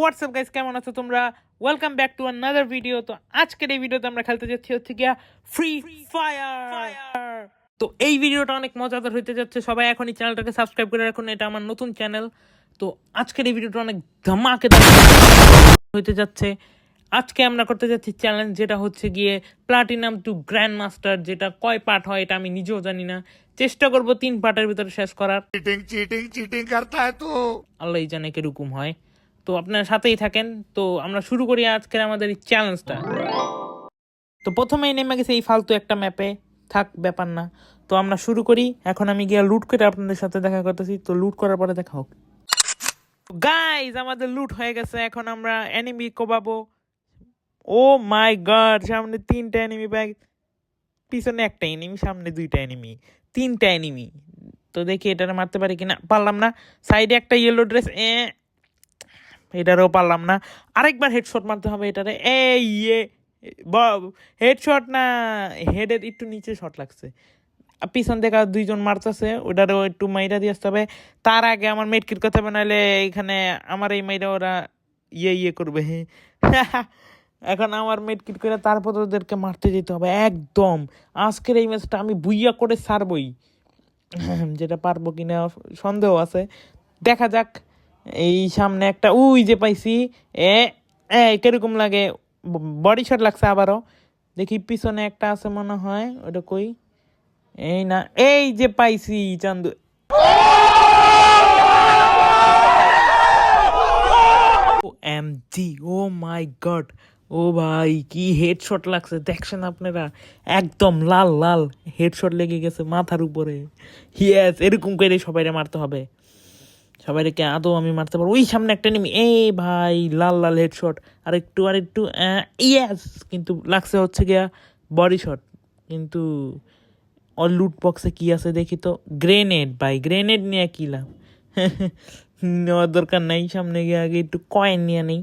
WhatsApp guys, কেমন আছো তোমরা? Welcome back to another video. তো আজকের এই ভিডিওতে আমরা খেলতে যাচ্ছি হচ্ছে গিয়া ফ্রি ফায়ার। তো এই ভিডিওটা অনেক মজাদার হইতে যাচ্ছে। সবাই এখনই চ্যানেলটাকে সাবস্ক্রাইব করে রাখুন, এটা আমার নতুন চ্যানেল। তো আজকের এই ভিডিওটা অনেক ধামাকেদার হইতে যাচ্ছে। আজকে আমরা করতে যাচ্ছি চ্যালেঞ্জ, যেটা হচ্ছে গিয়ে প্লাটিনাম টু গ্র্যান্ড মাস্টার। যেটা কয় পার্ট হয় এটা আমি নিজেও জানি না। চেষ্টা করবো 3 পার্টের ভিতরে শেষ করার। चीटिंग करता है तू। আল্লাহই জানে কিরকম হয়। তো আপনার সাথেই থাকেন। তো আমরা শুরু করি আজকের আমাদের এই চ্যালেঞ্জটা। তো প্রথমেই নেমে গেছে এই ফালতু একটা ম্যাপে, থাক ব্যাপার না। তো আমরা শুরু করি। এখন আমি গিয়ে লুট করে আপনাদের সাথে দেখা করতেছি। তো লুট করার পরে দেখা হোক। গাইজ, আমাদের লুট হয়ে গেছে। এখন আমরা এনিমি কোবাবো। ও মাই গড, সামনে 3টা এনিমি ব্যাগ, পিছনে একটা এনিমি, সামনে 2টা এনিমি, 3টা এনিমি। তো দেখি এটারে মারতে পারি কিনা। পারলাম না। সাইডে একটা ইয়েলো ড্রেস, এটারেও পারলাম না। আরেকবার হেডশট মারতে হবে এটারে। এই হেডশট না, হেডের একটু নিচে শট লাগছে। পিছন থেকে 2জন মারতেছে, ওটারও একটু মাইরা দিয়ে আসতে হবে। তার আগে আমার মেডকিট করতে হবে, নাহলে এখানে আমার এই মাইরা ওরা ইয়ে করবে। এখন আমার মেডকিট করে তারপর ওদেরকে মারতে যেতে হবে একদম। আজকের এই ম্যাচটা আমি বুইয়া করে ছাড়বই, যেটা পারবো কিনা সন্দেহ আছে। দেখা যাক। এই সামনে একটা উই যে পাইছি, এ কিরকম লাগে, বডি শট লাগছে আবারও। দেখি পিছনে একটা আছে মনে হয়, ওটা কই? এই না, এই যে পাইছি চান্দু। এমজি, ও মাই গড, ও ভাই কি হেডশট লাগছে দেখছেন আপনারা? একদম লাল লাল হেডশট লেগে গেছে মাথার উপরে। ইয়েস, এরকম করে সবাইরে মারতে হবে। সবাইকে আদৌ আমি মারতে পারবো? ওই সামনে একটা নেমি, এই ভাই লাল লাল হেডশট। আর একটু ইয়েস, কিন্তু লাগছে হচ্ছে গিয়া বডি শট। কিন্তু ওর লুট বক্সে কি আছে দেখি তো। গ্রেনেড, ভাই গ্রেনেড নিয়ে কি লাভ? নেওয়ার দরকার নাই। সামনে গিয়ে আগে একটু কয়েন নিয়ে নেই,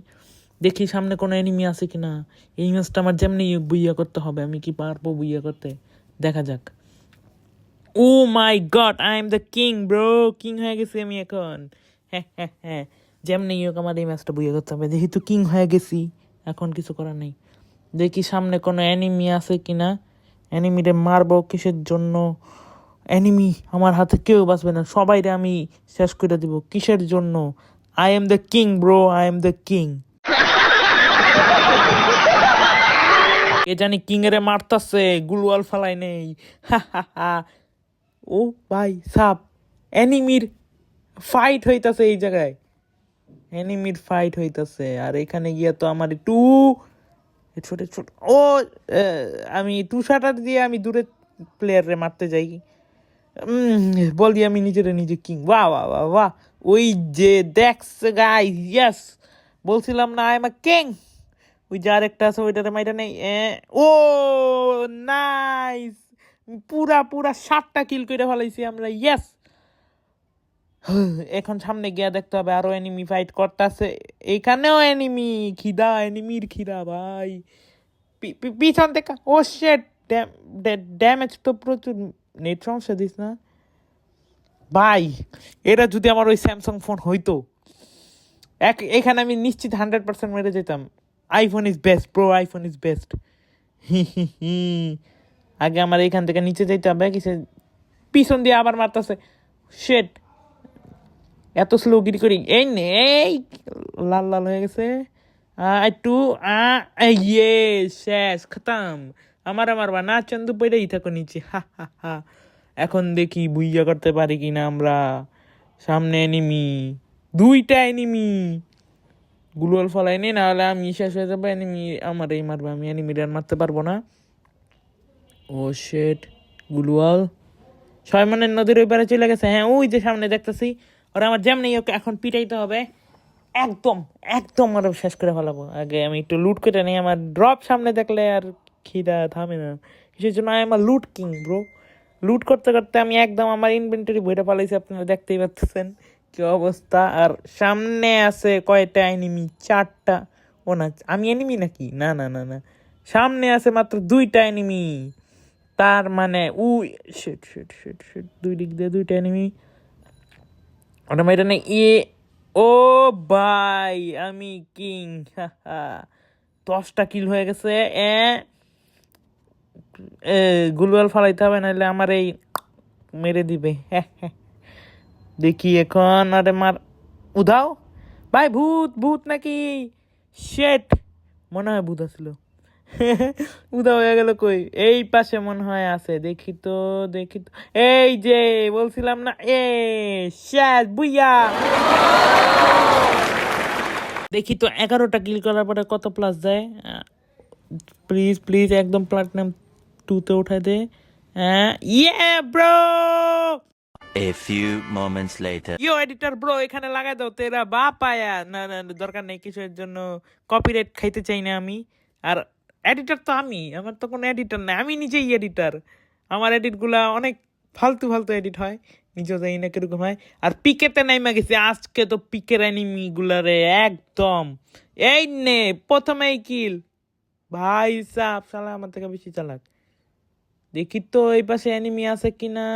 দেখি সামনে কোনো এনিমি আছে কিনা। এই ম্যাচটা আমার যেমনি বুইয়া করতে হবে। আমি কি পারবো বুইয়া করতে? দেখা যাক। Oh my god, I am the king bro, king হয়ে গেছি আমি এখন। হ্যাঁ, যেমনি হোক আমার এই ম্যাচটা বুইয়া করতে হবে। যেহেতু কিং হয়ে গেছি, এখন কিছু করার নেই। দেখি সামনে কোনো অ্যানিমি আছে কিনা। অ্যানিমিরে মারবো কিসের জন্য? অ্যানিমি আমার হাতে কেউ বাঁচবে না, সবাইরে আমি শেষ করে দিব। কিসের জন্য? I am the king bro, I am the king. এ জানি কিং এরে মারতাছে, গুলওয়াল ফালাই নেই। ও ভাই সাপ, অ্যানিমির ফাইট হইতাছে এই জায়গায়। অ্যানিমির ফাইট হইতাছে, আর এখানে গিয়া তো আমার একটু ছোট ছোট আমি শাটার দিয়ে আমি দূরে প্লেয়ারে মারতে যাই। বল দিয়ে আমি নিজে কিং। বাহ বাহ বাহ বাহ, ওই যে দেখছে গাই, ইয়েস, বলছিলাম না আই এম আ কিং। ওই যে আরেকটা আছে, ওইটাতে মাইটা নেই। ও নাইস, পুরা 7টা কিল করে ফেলাইছি আমরা, ইয়েস। এখন সামনে গিয়া দেখতে হবে আরো এনিমি ফাইট করতেছে। এখানেও এনিমি, এনিমির খিদা ভাই। পিছন থেকে, ও শেট, ড্যামেজ তো প্রচুর। নেট সমস্যা দিস না ভাই। এটা যদি আমার ওই স্যামসাং ফোন হইতো, এখানে আমি নিশ্চিত 100% মেরে যেতাম। IPhone is best bro, iPhone is best. আগে আমার এখান থেকে নিচে যেতে হবে। কিসে পিছন দিয়ে আবার মারতেছে, শেট। এত স্লো গিরি করি, এই লাল লাল হয়ে গেছে। একটু ইয়ে, শেষ খতম। আমার মারবা না, চন্দু পেরেই থাকো নিচে। হা। এখন দেখি বুইয়া করতে পারি কিনা আমরা। সামনে এনিমি, 2টা এনিমি। গুলওয়াল ফলাই নি, নাহলে আমি শেষ হয়ে যাবো। এনিমি আমার এই মারবে, আমি এনিমির আর মারতে পারবো না। ও শেট, গুলওয়াল সয়মনের নদীর ওই পারে চলে গেছে। হ্যাঁ, ওই যে সামনে দেখতেছি। ওরা আমার যেমনি ওকে এখন পিটাইতে হবে। একদম আরো শেষ করে ফেলাবো। আগে আমি একটু লুট করে নিই। আমার ড্রপ সামনে দেখলে আর খিদা থামে না। সেই জন্য আমার লুট কিং ব্রো। লুট করতে করতে আমি একদম আমার ইনভেন্টরি বইটা পালাইছি, আপনারা দেখতেই পাচ্ছেন কি অবস্থা। আর সামনে আছে কয়টা এনিমি? 4টা। ও না, আমি এনিমি নাকি? না, সামনে আছে মাত্র 2টা এনিমি। তার মানে উই শিট, 2 দিক দিয়ে 2টা এনিমি। ওটা মেয়েটা নেই। ও ভাই আমি কিং, 10টা কিল হয়ে গেছে। গুলওয়াল ফালাইতে হবে, নাহলে আমার এই মেরে দিবে। দেখি এখন, আরে মার, উধাও ভাই। ভূত ভূত নাকি? শেট, মনে হয় ভূত আসলো। উধাও হয়ে গেল কই? এই পাশে মনে হয় আছে, দেখি তো দেখি তো। এই যে বলছিলাম না, শেষ বুইয়া। দেখি তো 11টা কিল করার পরে কত প্লাস যায়। প্লিজ প্লিজ একদম প্লাটিনাম 2-তে উঠাই দে। ইয়ে bro. A few moments later. Yo editor bro, এখানে লাগাই দাও তেরা বাপ আয়া। না না না, দরকার নেই, কিছুর জন্য কপিরাইট খাইতে চাই না আমি। আর এডিটর তো আমি, আমার তো কোনো এডিটর নাই, আমি নিজেই এডিটর। আমার এডিটগুলা অনেক ফালতু ফালতু এডিট হয়, নিজেও জানি না কিরকম হয়। আর পিকেতে নাইমা গেছে আজকে তো, পিকের অ্যানিমি গুলারে একদম। এই নে প্রথমেই কিল। ভাই সাহ, শালা আমার থেকে বেশি চালাক। দেখি তো এই পাশে অ্যানিমি আছে কিনা।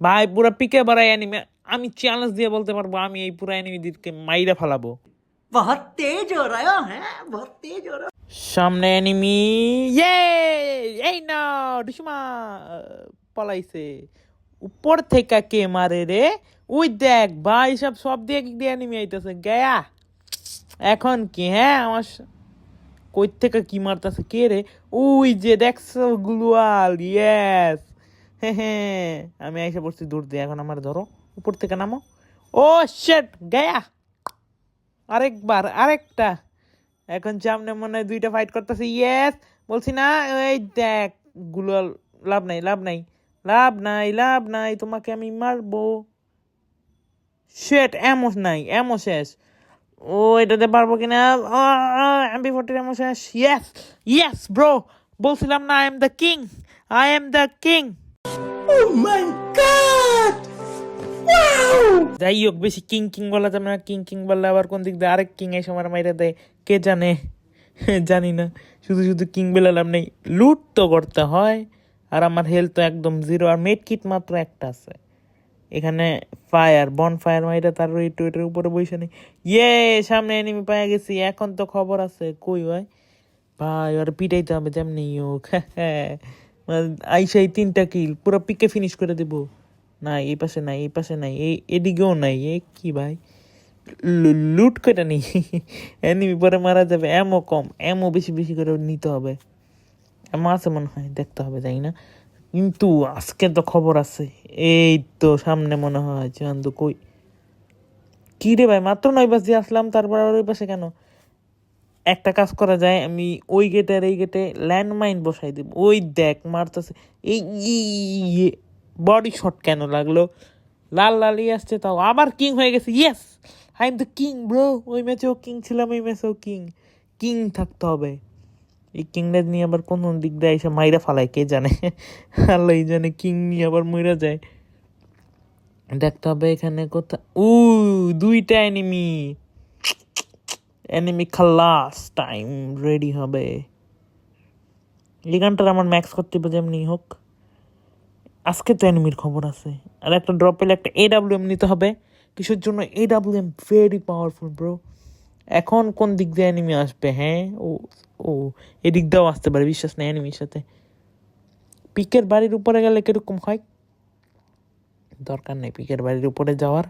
ভাই পুরা পিকে ভরা অ্যানিমে, আমি চ্যালেঞ্জ দিয়ে বলতে পারবো আমি এই পুরা অ্যানিমিদেরকে মাইরা ফালাবো। बहुत तेज हो रहा है बहुत तेज हो रहा সামনে অ্যানিমি, ইয়ে এই না দুশমা পলাইছে। উপর থেকে কে মারে রে? ওই দেখ ভাই, সব দিয়ে অ্যানিমি আইতেছে গায়া। এখন কি আমার কই থেকে কি মারতেছে কে রে? ওই যে দেখছো গ্লুয়াল, ইয়েস। হ্যাঁ, আমি এসে পড়ছি দূর দিয়ে, এখন আমার ধরো, উপর থেকে নামো। ও শেট গায়া, আরেকবার আরেকটা। এখন সামনে মনে হয় 2টা ফাইট করতেছে, ইয়েস। বলছি না, ওই দেখ গ্লুয়াল। লাভ নাই লাভ নাই লাভ নাই লাভ নাই, তোমাকে আমি মারবো। শেট, এমো নাই, এমো শেষ। ও এটাতে পারবো কিনা? MP40 এমন শেষ। ইয়েস ইয়েস ব্রো, বলছিলাম না, I am the king, I am the king. Oh my god! যাই হোক, বেশি কিং কিং বলা যাবে না, কিং কিং বললে আবার কোন দিক দিয়ে আরেক কিং এই সময় মাইরা দেয় কে জানে। জানি না, শুধু শুধু কিং বেলালাম নেই, লুট তো করতে হয়। আর আমার হেলথ তো একদম 0, আর মেড কিট মাত্র একটা আছে। এখানে ফায়ার বন ফায়ার মাইরা তার এটার উপরে বসে নেই। সামনে এনিমি পাওয়া গেছি, এখন তো খবর আছে কই ভাই। ভাই আর পিটাইতে হবে যেমনি হোক। আইসাই 3টা কিল, পুরো পিকে ফিনিশ করে দেবো। না এই পাশে নাই, এই পাশে নাই, এদিকেও নাই। কি ভাই, লুট করে নি। এনিমি পরে মারা যাবে, এমও কম, এমও বেশি বেশি করে নিতে হবে। এমন আছে মনে হয়, দেখতে হবে, যাই না। কিন্তু আজকে তো খবর আছে। এই তো সামনে মনে হয় চান্দু কই। কি রে ভাই, মাত্র 9 বাজে আসলাম, তারপর আর ওই পাশে কেন? একটা কাজ করা যায়, আমি ওই গেটে আর এই গেটে ল্যান্ডমাইন বসাই দেব। ওই দেখ মারতেছে, এই বডি শট কেন লাগলো? লাল লালই আসছে, তাও আবার কিং হয়ে গেছে। Yes, I am the king bro. ওই ম্যাচেও কিং ছিলাম, এই ম্যাচেও কিং। কিং থাকতে হবে। এই কিংটা নিয়ে আবার কোন দিক দিয়ে এসে মাইরা ফালায় কে জানে। আল্লাহ জানে, কিং নিয়ে আবার মইরা যায়। দেখতে হবে এখানে কোথায়। 2টা এনিমি, এনিমি খালাস, টাইম রেডি হবে। এই গানটার আমার ম্যাক্স করতে হবে যেমনি হোক। আজকে তো এনিমির খবর আছে, আর একটা ড্রপ পেলে একটা AWM নিতে হবে। কিসের জন্য? AWM very powerful bro. এখন কোন দিক দিয়ে এনিমি আসবে? হ্যাঁ, ও এদিক দিয়েও আসতে পারে, বিশ্বাস নেই এনিমির সাথে। পিকের বাড়ির উপরে গেলে কিরকম হয়? দরকার নেই পিকের বাড়ির উপরে যাওয়ার।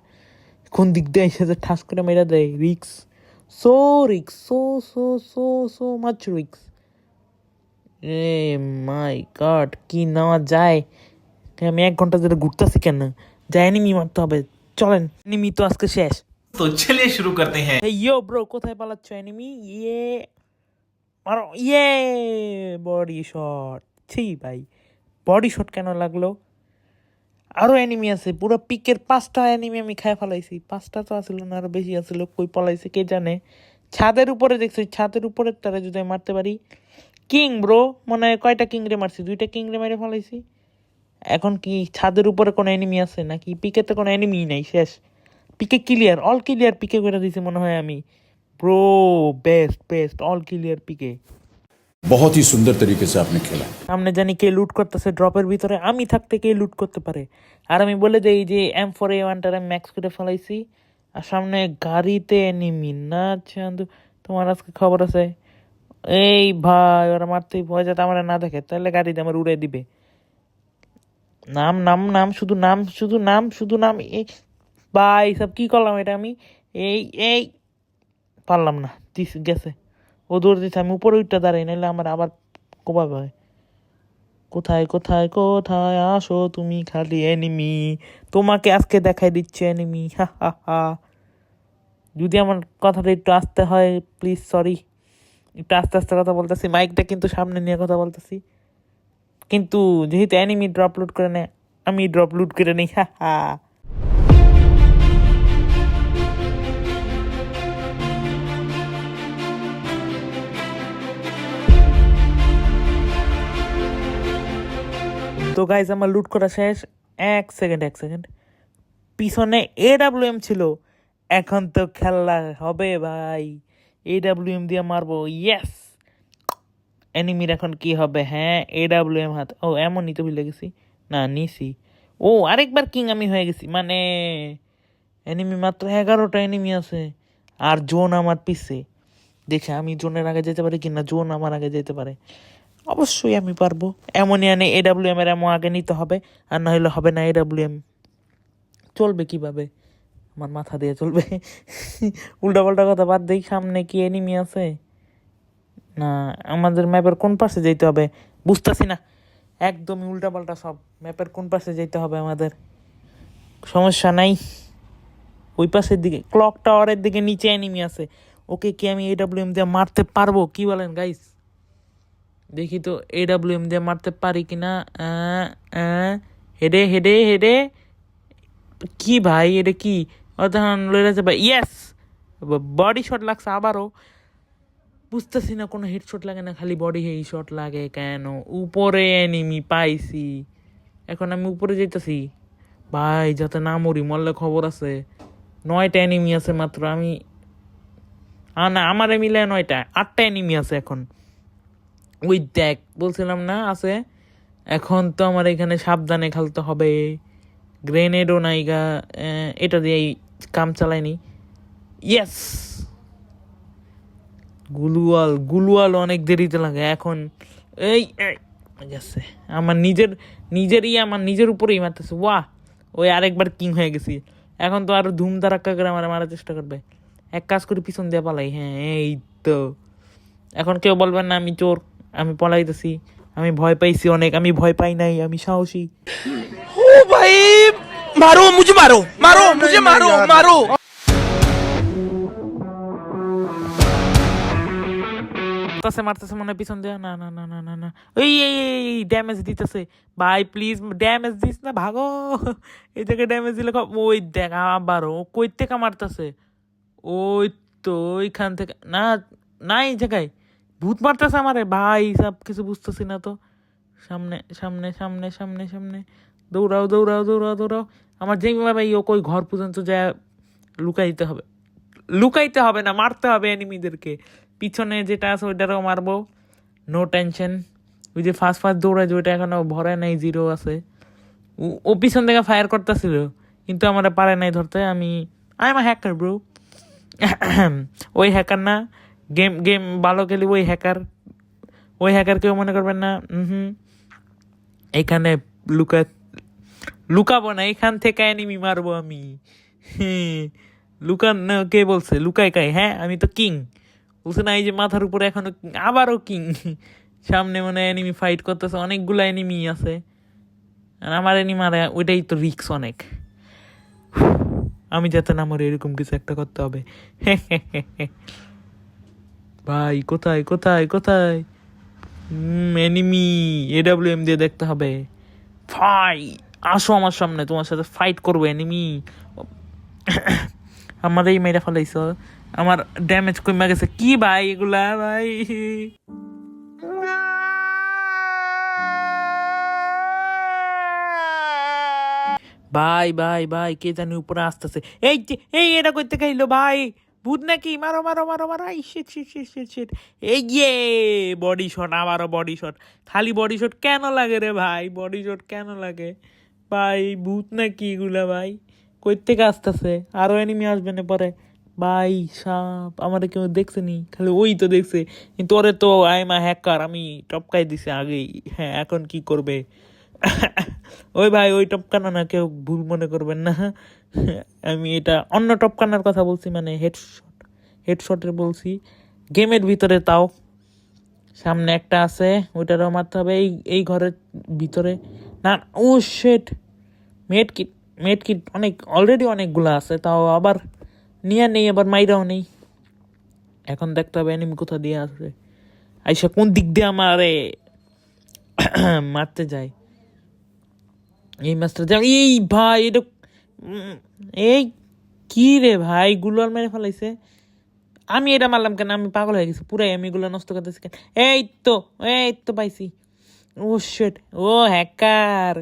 কোন দিক দিয়ে এসে যে ঠাস করে মেরা দেয়, রিক্স, সো রিক্স, সো মাচ রিক্স। মাই গড, কি নেওয়া যায়? আমি 1 ঘন্টা ধরে ঘুরতেছি কেন? যাই এনিমি মারতে হবে, চলেন। এনিমি তো আজকে শেষ। तो चलिए शुरू करते हैं। ইয়ো ব্রো, কোথায় পালাচ্ছ এনিমি? মারো, বডি শট। ছি ভাই, বডি শট কেন লাগলো? আরো এনিমি আছে, পুরো পিকের 5টা এনিমি আমি খাই ফেলাইছি। 5টা তো আসছিল না, আরো বেশি আসছিল, কই পলাইছে কে জানে। ছাদের উপরে দেখছি, ছাদের উপরে তারা যদি আমি মারতে পারি। কিং ব্রো, মনে হয় কয়টা কিং রে মারছি? 2টা কিং রে মেরে ফেলাইছি। এখন কি ছাদের উপরে কোনো এনিমি আছে নাকি? পিকেতে কোনো এনিমি নাই, শেষ। পিকে ক্লিয়ার, অল ক্লিয়ার পিকে করে দিয়েছি মনে হয় আমি। ব্রো বেস্ট অল ক্লিয়ার পিকে। बहुत ही सुंदर तरीके से आपने खेला। সামনে জানি কে লুট করতেছে ড্রপের ভিতরে, আমি থাকতে কে লুট করতে পারে। আর আমি বলে দেই যে M4A1টার আমি ম্যাক্স করে ফেলাইছি। আর সামনে গাড়িতে এনিমি না চান্দু, তোমার আজকে খবর আছে। এই ভাই ওরা মারতেই ভয়, যাতে আমার না দেখে, তাহলে গাড়িতে আমার উড়ে দিবে। নাম নাম নাম, শুধু নাম, শুধু নাম, শুধু নাম। এই ভাই সব কি করলাম এটা আমি? এই এই পারলাম না, গেছে। ও দৌড় দিচ্ছে, আমি উপরে উঠতে দাঁড়াই, নাহলে আমার আবার কোপাবে হয়। কোথায় কোথায় কোথায় আসো তুমি খালি এনিমি, তোমাকে আজকে দেখাই দিচ্ছে এনিমি, হা হা হা। যদি আমার কথাটা একটু আসতে হয় প্লিজ, সরি, একটু আস্তে আস্তে কথা বলতেছি, মাইকটা কিন্তু সামনে নিয়ে কথা বলতেছি। কিন্তু যেহেতু অ্যানিমি ড্রপ লোড করে নেয়, আমি ড্রপ লোড করে নিই, হা হা। তো গাইজ আমার লুট করা শেষ। এক সেকেন্ড, পিছনে AWM ছিল, এখন তো খেলা হবে ভাই, AWM দিয়ে মারবো, ইয়েস। এনিমির এখন কি হবে? হ্যাঁ, AWM হাত, ও এমনই তো ভুলে গেছি, না নিছি। ও আরেকবার কিং আমি হয়ে গেছি, মানে এনিমি মাত্র 11টা এনিমি আছে, আর জোন আমার পিছে। দেখে আমি জোনের আগে যেতে পারি কিনা, জোন আমার আগে যেতে পারে, অবশ্যই আমি পারবো। এমনই আনে AWM এর এমন আগে নিতে হবে, আর না হলে হবে না। AWM চলবে কিভাবে? আমার মাথা দিয়ে চলবে। উল্টাপাল্টা কথা বাদ দেই, সামনে কি এনিমি আছে? না, আমাদের ম্যাপের কোন পাশে যেতে হবে বুঝতেছি না, একদমই উল্টাপাল্টা সব। ম্যাপের কোন পাশে যেতে হবে আমাদের? সমস্যা নাই, ওই পাশের দিকে, ক্লক টাওয়ারের দিকে নিচে এনিমি আছে। ওকে কি আমি AWM দিয়ে মারতে পারবো? কি বলেন গাইস? দেখি তো AWM দিয়ে মারতে পারি কিনা। হেডে হেডে হেডে, কি ভাই এটা কি? অতক্ষণ লয়ে যাচ্ছে ভাই, ইয়েস। বডি শট লাগছে আবারও, বুঝতেছি না, কোনো হেডশট লাগে না, খালি বডি হেডশট লাগে কেন? উপরে এনিমি পাইছি, এখন আমি উপরে যেতেছি ভাই, যাতে না মরি, মরলে খবর আছে। 9টা এনিমি আছে মাত্র, আমি না, আমারে মিলে 9টা, 8টা এনিমি আছে এখন। ওই দেখ, বলছিলাম না আছে। এখন তো আমার এখানে সাবধানে খেলতে হবে, গ্রেনেডও নাইগা, এটা দিয়েই কাম চালাইনি। ইয়েস, গুলুয়াল অনেক দেরিতে লাগে এখন। এই গেছে আমার নিজেরই আমার নিজের উপরেই মারতেছে, ওয়াহ। ওই আরেকবার কিং হয়ে গেছি, এখন তো আরো ধুম ধারাক্কা করে আমার মারার চেষ্টা করবে। এক কাজ করে পিছন দিয়ে পালাই, হ্যাঁ এই তো। এখন কেউ বলবেন না আমি চোর, আমি পলাইতেছি, আমি ভয় পাইছি অনেক, আমি ভয় পাই নাই, আমি সাহসী। মারতেছে মনে হয় পিছন দিয়ে, না না না না না না, এই ড্যামেজ দিতেছে ভাই, প্লিজ ড্যামেজ দিস না, ভাগো। এই জায়গায় ড্যামেজ দিলে ওই দেখ আবারও কই থেকে মারতেছে, ওই তো ওইখান থেকে, না না, এই জায়গায় ভূত মারতেছে আমারে ভাই, সব কিছু বুঝতেছি না তো। সামনে সামনে সামনে সামনে সামনে, দৌড়াও দৌড়াও দৌড়াও দৌড়াও। আমার যেভাবে ওই ঘর পর্যন্ত যা লুকাইতে হবে, লুকাইতে হবে না, মারতে হবে এনিমিদেরকে। পিছনে যেটা আছে ওইটারও মারবো, নো টেনশন। ওই যে ফার্স্ট দৌড়ায় যে ওইটা এখনো ভরে নাই, 0 আছে। ও পিছন থেকে ফায়ার করতেছিল, কিন্তু আমার পারে নাই ধরতে। I am a hacker bro. ওই হ্যাকার না, গেম ভালো খেলি, ওই হ্যাকার কেউ মনে করবেন না। এইখানে লুকাবো না, এখান থেকে এনিমি মারবো আমি। লুকান কে বলছে লুকাই কাই? হ্যাঁ, আমি তো কিং বলছে না, এই যে মাথার উপরে এখনো আবারও কিং। সামনে মানে এনিমি ফাইট করতেছে, অনেকগুলো এনিমি আছে, আর আমার এনিমি মারে, ওইটাই তো রিক্স অনেক। আমি যাতে না মরে এরকম কিছু একটা করতে হবে। ভাই কোথায় কোথায় কোথায় এনিমি? AWM দিয়ে দেখতে হবে ভাই, আসো আমার সামনে, তোমার সাথে ফাইট করবো এনিমি। আমার এই মেয়েটা ফেলাইছ, আমার ড্যামেজ কমে গেছে কি ভাই এগুলা ভাই? ভাই ভাই ভাই, কে জানি উপরে আসতেছে। এই এটা করতে খাইলো ভাই, ভূত নাকি? মারো মারো মারো মারো, shit shit shit shit shit. এই ইয়ে, বডি শট, আবারও বডি শট। খালি বডি শট কেন লাগে রে ভাই? বডি শট কেন লাগে ভাই? ভূত নাকি এগুলা ভাই? কই থেকে আসতেছে, আরো এনিমি আসবে না পরে। ভাই সাপ আমার কেউ দেখছে নি, খালি ওই তো দেখছে, কিন্তু ওরে তো আই এম হ্যাকার, আমি টপকাই দিছি আগেই। হ্যাঁ এখন কি করবে? ওই ভাই ওই টপকানো না, কেউ ভুল মনে করবেন না। আমি এটা অন্য টপকানোর কথা বলছি, মানে হেডশটের বলছি, গেমের ভিতরে। তাও সামনে একটা আছে, ওইটারও মারতে হবে। এই ঘরের ভিতরে না। ও শেট, মেড কিট অনেক, অলরেডি অনেকগুলো আছে, তাও আবার নিয়ে নেই, আবার মাইরাও নেই। এখন দেখতে হবে এনিমি কোথা দিয়ে আসবে, আইসা কোন দিক দিয়ে আমারে মারতে যায়। এই ম্যাচটা এই ভাই এটা এই কি রে ভাই, গুলোর মেরে ফেলাইছে। আমি এটা মারলাম কেন? আমি পাগল হয়ে গেছি পুরাই, আমি এগুলো নষ্ট করতেছি কেন? এই তো পাইছি। ও শিট, ও হ্যাকার,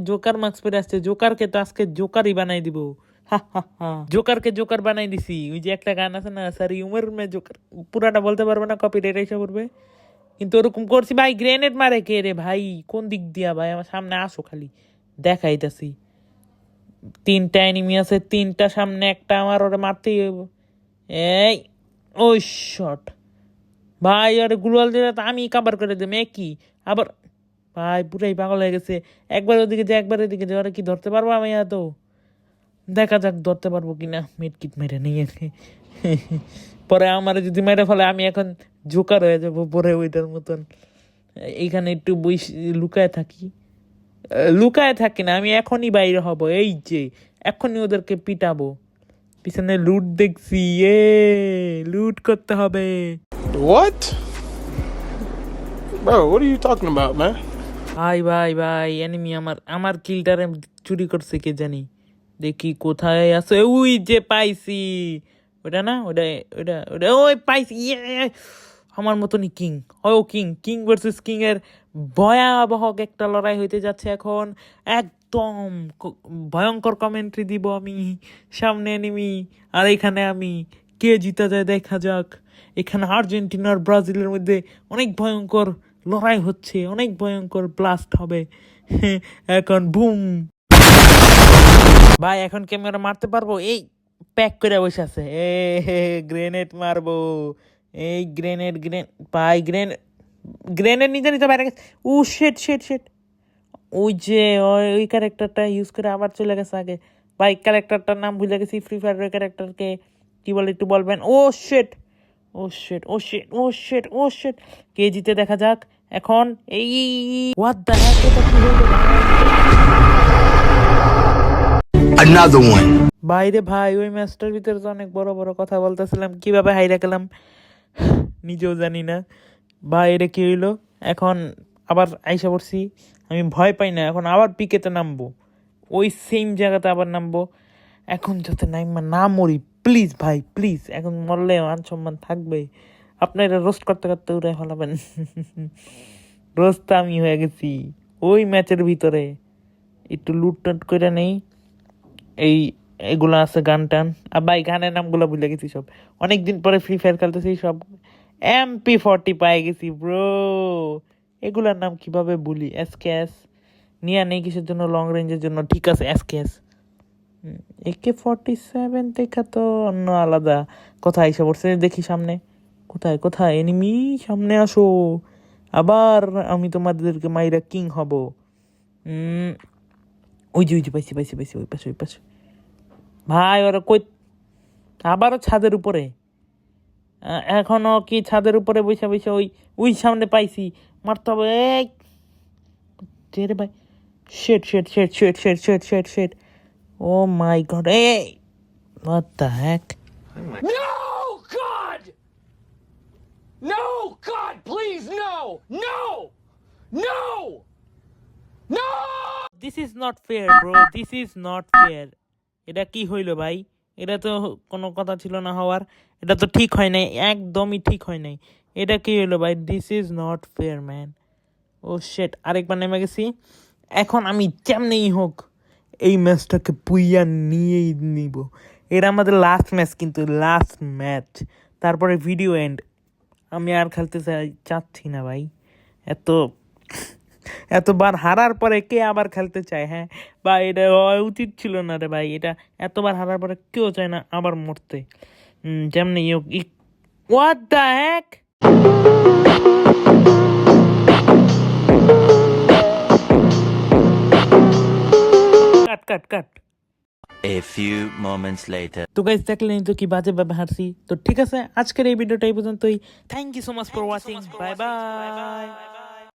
জোকার মাস্ক পরে আসছে। জোকারকে তো আজকে জোকারই বানাই দিব। জোকারকে জোকার বানাই দিছি। ওই যে একটা গান আছে না, স্যার উমর মে জোকার, পুরাটা বলতে পারবে না, কপিরাইট এসে পড়বে, কিন্তু ওরকম করছি। ভাই গ্রেনেড মারে কে রে ভাই? কোন দিক দিয়া ভাই? আমার সামনে আসো, খালি দেখাইতাছি। 3টা এনিমি আছে, 3টা সামনে, একটা আমার, ওরা মারতেই হইব। এই ওই শট ভাই, আরে গুলাল দিলে তো আমি কাবার করে দেব। কি আবার ভাই, পুরাই পাগল হয়ে গেছে। একবার ওদিকে যে একবার এদিকে যে, ওরা কি ধরতে পারবো? আমি এত দেখা যাক ধরতে পারবো কিনা। মেডকিট মেরে নিয়ে পরে আমার যদি মেরে ফেলে, আমি এখন জোকার হয়ে যাবো পরে ওইটার মতন। এইখানে একটু লুকায় থাকি, লুকায় থাকি না, আমি এখনই বাইরে হব। এই যে এখনই ওদেরকে পিটাবো। পিছনে লুট দেখছি, লুট করতে হবে। What? Bro, what are you talking about, man? ভাই এনিমি আমার কিলটারে চুরি করছে কে জানি। দেখি কোথায় আছে। ওই যে পাইছি, ওটা না, ওটা ওটা ওটা ওই পাইছি। আমার মতনই কিং। কিং ভার্সেস কিং এর ভয়াবহ একটা লড়াই হইতে যাচ্ছে এখন। একদম ভয়ঙ্কর কমেন্ট্রি দিব আমি। সামনে এনিমি আর এখানে আমি, কে জিতা যায় দেখা যাক। এখানে আর্জেন্টিনা আর ব্রাজিলের মধ্যে অনেক ভয়ঙ্কর লড়াই হচ্ছে, অনেক ভয়ঙ্কর ব্লাস্ট হবে। এখন বুম ভাই, এখন ক্যামেরা মারতে পারবো? এই প্যাক করে বসে আছে। গ্রেনেড মারবো। এই গ্রেনেড ভাই, গ্রেনেড নিতে বাইরে গেছে। ও শেট, ওই যে ওই ক্যারেক্টারটা ইউজ করে আবার চলে গেছে আগে। ভাই ক্যারেক্টারটার নাম ভুলে গেছি, ফ্রি ফায়ারের ক্যারেক্টারকে কি বলে একটু বলবেন? ও শিট, কে জিতে দেখা যাক এখন। এই হোয়াট দ্য হ্যাক, এটা কি হলো Another one. বাইরে? ভাই ওই ম্যাচটার ভিতরে তো অনেক বড় বড় কথা বলতেছিলাম, কিভাবে হাইরা গেলাম নিজেও জানি না। ভাই এটা কি হইলো? এখন আবার আইসা পড়ছি। আমি ভয় পাই না, এখন আবার পিকেতে নামবো, ওই সেম জায়গাতে আবার নামবো। এখন যাতে না মরি, প্লিজ ভাই প্লিজ। এখন মরলে মান সম্মান থাকবে? আপনারা রোস্ট করতে করতে উড়ে ফেলাবেন। রোস্ট আমি হয়ে গেছি ওই ম্যাচের ভিতরে। একটু লুটটাট করে নেই। এগুলো আছে গান টান, আর ভাই গানের নামগুলো ভুলে গেছি সব। অনেকদিন পরে ফ্রি ফায়ার খেলতেছি, সব MP40 পাই গেছি ব্রো। এগুলার নাম কিভাবে ভুলি? SKS নিয়ে নেই কিসের জন্য? লং রেঞ্জের জন্য, ঠিক আছে SKS। AK-47 দেখা তো অন্য আলাদা কথা এসে পড়ছে। দেখি সামনে কোথায় এনিমি, সামনে আসো। আবার আমি তোমাদেরকে মাইরা কিং হব। ওই যে পাইছি ওই পাশে। ভাই ওরা কই? আবারও ছাদের উপরে? এখনো কি ছাদের উপরে বসে ওই সামনে পাইছি, মারতে হবে। রে ভাই, শেট। ও my god, what the heck? No, God! No, God, please, no! No! No! No! This is not fair, bro. This is not fair. এটা কি হইলো ভাই? এটা তো কোনো কথা ছিল না হওয়ার। এটা তো ঠিক হয় নাই, একদমই ঠিক হয় নাই। এটা কি হইলো ভাই? This is not fair man. Oh shit, আরেকবার নেমে গেছি। এখন আমি যেমনেই হোক এই ম্যাচটাকে পুইয়া নিয়েই নিব। এটা আমাদের লাস্ট ম্যাচ, কিন্তু লাস্ট ম্যাচ, তারপরে ভিডিও এন্ড। আমি আর খেলতে চাচ্ছি না ভাই, এত এতবার হারার পরে কে আবার খেলতে চায়? হ্যাঁ বা এটা হওয়া উচিত ছিল না রে ভাই। এটা এতবার হারার পরে কেউ চায় না আবার মরতে। যেমনি what the heck. Cut cut cut. A few moments later. তো গাইস দেখলেন তো কি বাজে ভাবে হারছি। তো ঠিক আছে, আজকের এই ভিডিওটা এই পর্যন্তই। Thank you so much for watching. Bye by.